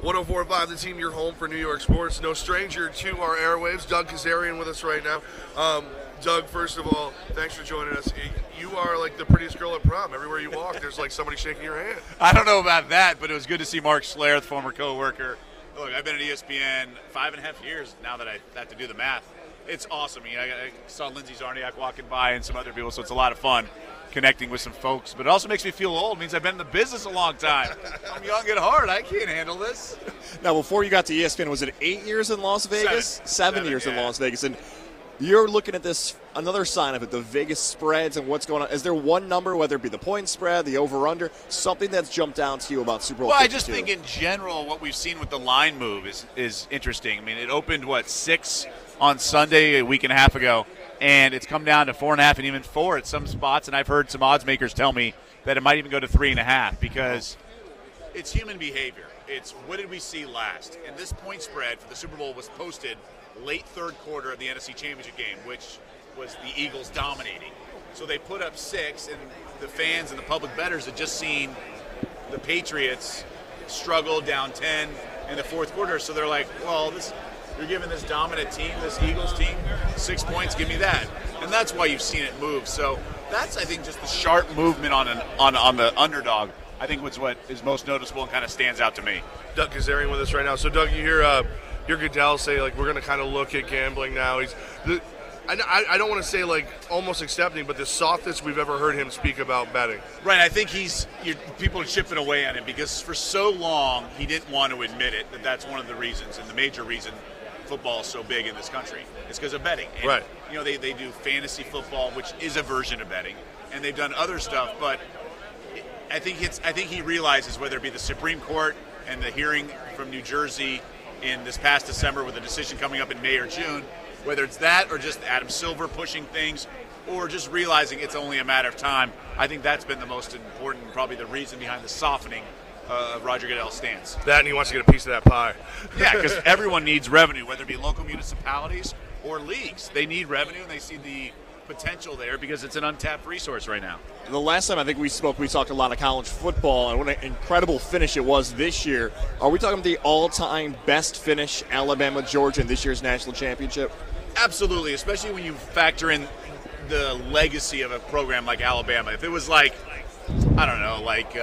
104.5 The Team, your home for New York sports. No stranger to our airwaves. Doug Kezirian with us right now. Doug, first of all, thanks for joining us. You are like the prettiest girl at prom. Everywhere you walk, there's like somebody shaking your hand. I don't know about that, but it was good to see Mark Schler, the former co-worker. Look, I've been at ESPN 5.5 years now that I have to do the math. It's awesome. I saw Lindsay Zarniak walking by and some other people, so it's a lot of fun connecting with some folks. But it also makes me feel old. It means I've been in the business a long time. I'm young at heart. I can't handle this. Now, before you got to ESPN, was it 8 years in Las Vegas? Seven years in yeah. Las Vegas. And you're looking at this, another sign of it, the Vegas spreads and what's going on. Is there one number, whether it be the point spread, the over-under, something that's jumped out to you about Super Bowl 52? Well, I just think in general what we've seen with the line move is interesting. I mean, it opened, 6 on Sunday a week and a half ago, and it's come down to 4.5 and even 4 at some spots, and I've heard some odds makers tell me that it might even go to 3.5 because it's human behavior. It's what did we see last? And this point spread for the Super Bowl was posted late third quarter of the NFC Championship game, which was the Eagles dominating. So they put up 6, and the fans and the public bettors had just seen the Patriots struggle down 10 in the fourth quarter. So they're like, well, you're giving this dominant team, this Eagles team, 6 points, give me that. And that's why you've seen it move. So that's, I think, just the sharp movement on the underdog. I think what is most noticeable and kind of stands out to me. Doug Kezirian with us right now. So, Doug, you hear Goodell say, like, we're going to kind of look at gambling now. I don't want to say, like, almost accepting, but the softest we've ever heard him speak about betting. Right. I think people are chipping away on him because for so long he didn't want to admit it, that's one of the reasons, and the major reason football is so big in this country. It's because of betting. And, right. They do fantasy football, which is a version of betting, and they've done other stuff, but I think he realizes, whether it be the Supreme Court and the hearing from New Jersey in this past December with a decision coming up in May or June, whether it's that or just Adam Silver pushing things or just realizing it's only a matter of time, I think that's been the most important and probably the reason behind the softening of Roger Goodell's stance. That, and he wants to get a piece of that pie. Yeah, because everyone needs revenue, whether it be local municipalities or leagues. They need revenue, and they see the potential there because it's an untapped resource right now. The last time I think we spoke, we talked a lot of college football, and what an incredible finish it was this year. Are we talking the all-time best finish, Alabama, Georgia, in this year's national championship? Absolutely, especially when you factor in the legacy of a program like Alabama. If it was like, I don't know, like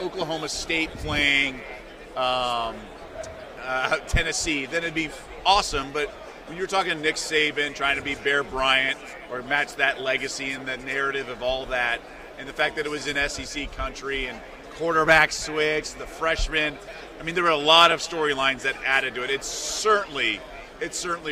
Oklahoma State playing Tennessee, then it'd be awesome, but when you're talking Nick Saban trying to be Bear Bryant or match that legacy and the narrative of all that, and the fact that it was in SEC country and quarterback switch, the freshmen, I mean, there were a lot of storylines that added to it. It's certainly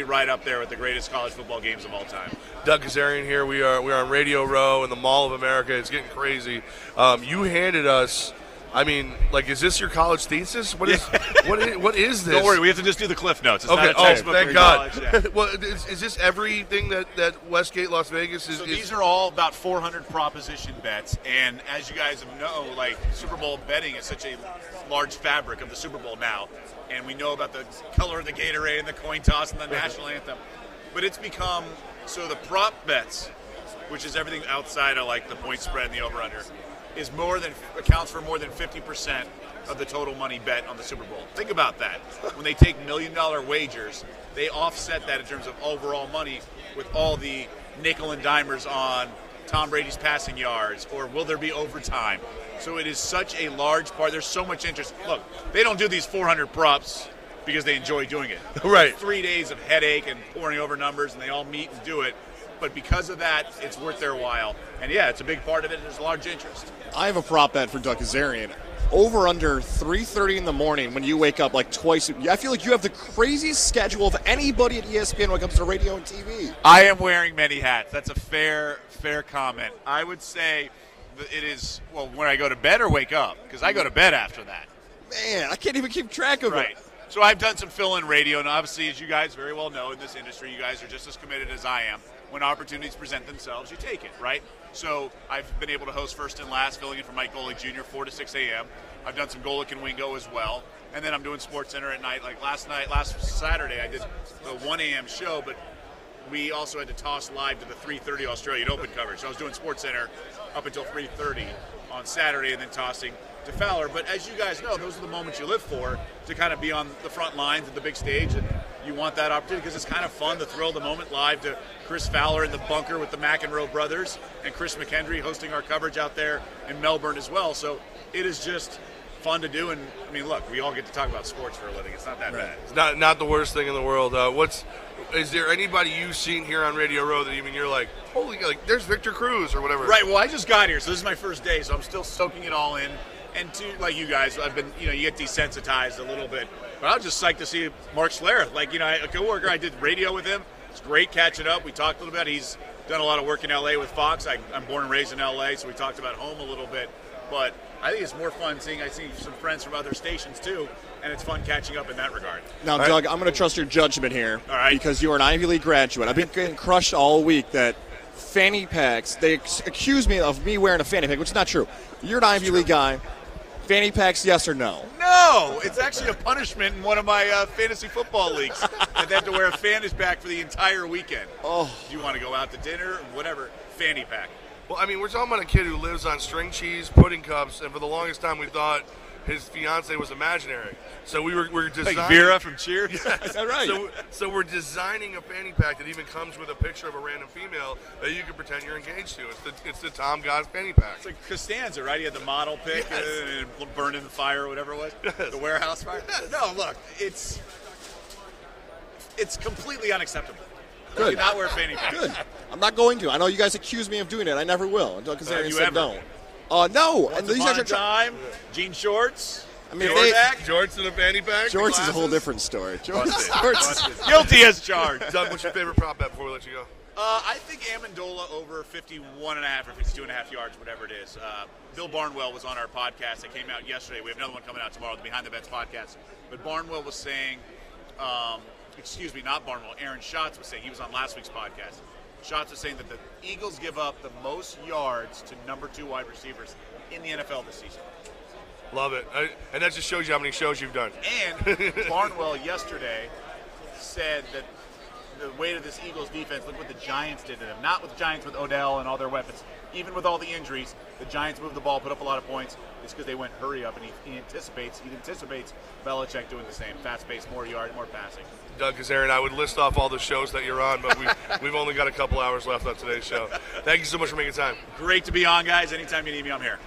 right up there with the greatest college football games of all time. Doug Kezirian here. We are on Radio Row in the Mall of America. It's getting crazy. You handed us. I mean, like, is this your college thesis? What is this? Don't worry, we have to just do the Cliff Notes. It's okay. Not a textbook Thank for God. college. Yeah. Well, is this everything that Westgate Las Vegas is? So these are all about 400 proposition bets, and as you guys know, like, Super Bowl betting is such a large fabric of the Super Bowl now, and we know about the color of the Gatorade and the coin toss and the national anthem, but it's become so the prop bets, which is everything outside of like the point spread and the over/under, accounts for more than 50% of the total money bet on the Super Bowl. Think about that. When they take $1 million wagers, they offset that in terms of overall money with all the nickel and dimers on Tom Brady's passing yards or will there be overtime. So it is such a large part. There's so much interest. Look, they don't do these 400 props because they enjoy doing it. Right. 3 days of headache and poring over numbers, and they all meet and do it. But because of that, it's worth their while. And, yeah, it's a big part of it, and there's large interest. I have a prop bet for Doug Kezirian. Over under 3:30 in the morning when you wake up like twice. I feel like you have the craziest schedule of anybody at ESPN when it comes to radio and TV. I am wearing many hats. That's a fair comment. I would say it is, well, when I go to bed or wake up, because I go to bed after that. Man, I can't even keep track of it. So I've done some fill-in radio, and obviously, as you guys very well know in this industry, you guys are just as committed as I am. When opportunities present themselves, you take it, right? So I've been able to host First and Last, filling in for Mike Golick Jr., 4 to 6 a.m. I've done some Golick and Wingo as well. And then I'm doing SportsCenter at night. Like last Saturday, I did the 1 a.m. show, but we also had to toss live to the 3:30 Australian Open coverage. So I was doing SportsCenter up until 3:30 on Saturday and then tossing to Fowler. But as you guys know, those are the moments you live for, to kind of be on the front lines at the big stage, and you want that opportunity because it's kind of fun to thrill the moment live to Chris Fowler in the bunker with the McEnroe brothers and Chris McHenry hosting our coverage out there in Melbourne as well. So it is just fun to do, and I mean, look, we all get to talk about sports for a living. It's not that bad. It's not the worst thing in the world. Is there anybody you've seen here on Radio Row that even you're like, holy, like there's Victor Cruz or whatever? Right. Well, I just got here, so this is my first day, so I'm still soaking it all in. And like you guys, I've been, you get desensitized a little bit. But I was just psyched to see Mark Schlereth. Like, a coworker, I did radio with him. It's great catching up. We talked a little bit. He's done a lot of work in L.A. with Fox. I'm born and raised in L.A., so we talked about home a little bit. But I think it's more fun I see some friends from other stations too, and it's fun catching up in that regard. Now, Doug, I'm going to trust your judgment here, all right, because you're an Ivy League graduate. I've been getting crushed all week that fanny packs, they accuse me of me wearing a fanny pack, which is not true. You're an Ivy League guy. Fanny packs, yes or no? No, it's actually a punishment in one of my fantasy football leagues. That they have to wear a fanny pack for the entire weekend. Oh, Do you want to go out to dinner, whatever, fanny pack. Well, I mean, we're talking about a kid who lives on string cheese, pudding cups, and for the longest time we thought his fiance was imaginary. So we're designing. Like Vera from Cheers? Yes. Is that right? So we're designing a fanny pack that even comes with a picture of a random female that you can pretend you're engaged to. It's the Tom Goz fanny pack. It's like Costanza, right? He had the model pick and it burned in the fire or whatever it was. Yes. The warehouse fire. Yes. No, look, it's completely unacceptable. Good. You cannot wear fanny packs. good. I'm not going to. I know you guys accuse me of doing it. I never will. Doug Kezirian you said ever? no. No. Once And these upon guys a are time, jean shorts. I mean, Jorts in a fanny pack. Jorts is a glasses. whole different story. Busted. Guilty as charged. Doug, what's your favorite prop bet before we let you go? I think Amendola over 51 and a half or 52 and a half yards, whatever it is. Bill Barnwell was on our podcast that came out yesterday. We have another one coming out tomorrow, the Behind the Bets podcast. But Barnwell was saying, not Barnwell, Aaron Schatz was saying, he was on last week's podcast. Schatz was saying that the Eagles give up the most yards to number 2 wide receivers in the NFL this season. Love it. And that just shows you how many shows you've done. And Barnwell yesterday said that the weight of this Eagles defense, look what the Giants did to them. Not with the Giants with Odell and all their weapons. Even with all the injuries, the Giants moved the ball, put up a lot of points. It's because they went hurry up, and he anticipates Belichick doing the same. Fast pace, more yards, more passing. Doug Kezirian, I would list off all the shows that you're on, but we've only got a couple hours left on today's show. Thank you so much for making time. Great to be on, guys. Anytime you need me, I'm here.